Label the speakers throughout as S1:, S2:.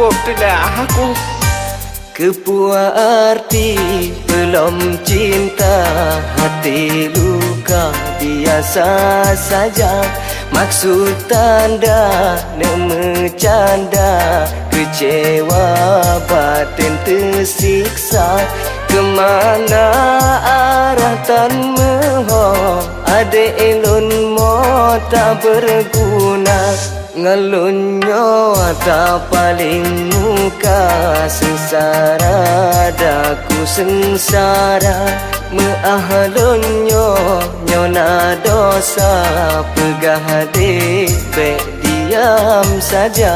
S1: Kok tidak aku
S2: Kepuas arti belum cinta, hati luka biasa saja. Maksud tanda memecanda, kecewa batin tersiksa. Kemana arah tan meho, ade elun mo tak berguna. Ngelunyo tak paling muka, sengsara daku sengsara. Meahlunyo nyona dosa, pegah debek diam saja.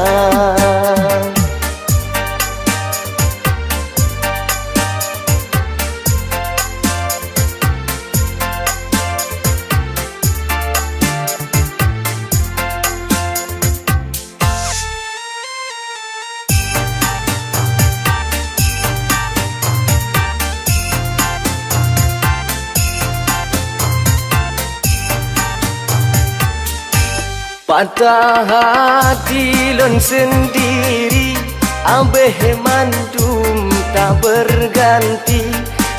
S2: Patah hati lon sendiri, abeh mandum tak berganti.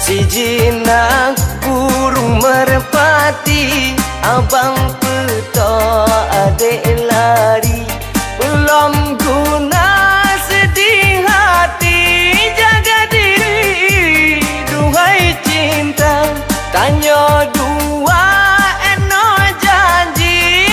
S2: Si jinak burung merpati, abang peto adek lari. Belum guna sedih hati, jaga diri, duhai cinta. Tanya dua eno janji,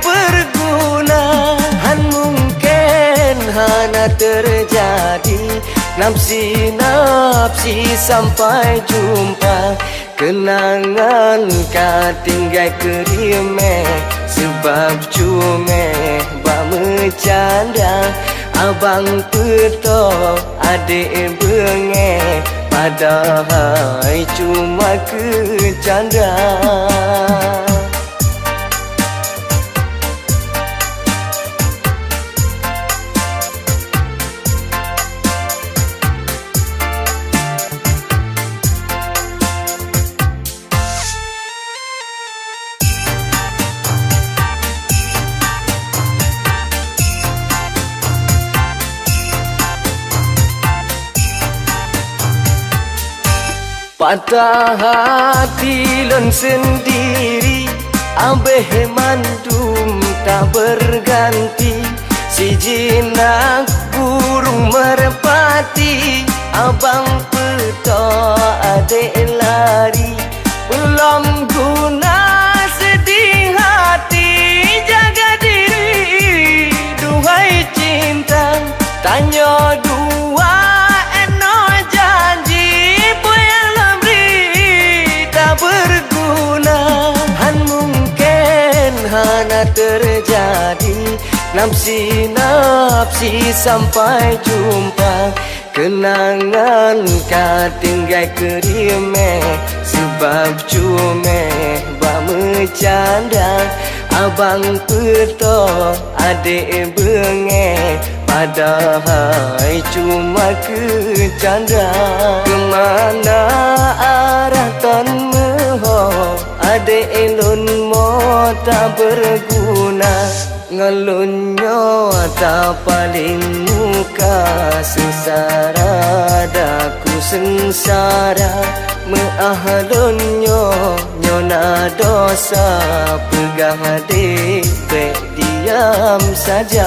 S2: berguna. Han mungkin hana terjadi, nafsi-nafsi sampai jumpa. Kenangan ka tinggal kerime, sebab cuma bak bercanda. Abang peto adik bengeh, padahal cuma kecanda. Patah hati lon sendiri, abeh mandum tak berganti. Si jinak burung merpati, abang peto adek lari. Belum guna sedih hati, jaga diri, duhai cinta. Tanya dua eno janji, berguna. Han mungkin hana terjadi, nafsi-nafsi sampai jumpa. Kenangan ka tinggal kerime, sebab cuma bak bercanda. Abang peto adik bengeh, padahal cuma kecanda. Kemana arah tan meho, adik elun mo tak berguna. Ngelunyo tak paling muka, sengsara daku sengsara. Meahlunyo nyona dosa, pegah debek diam saja.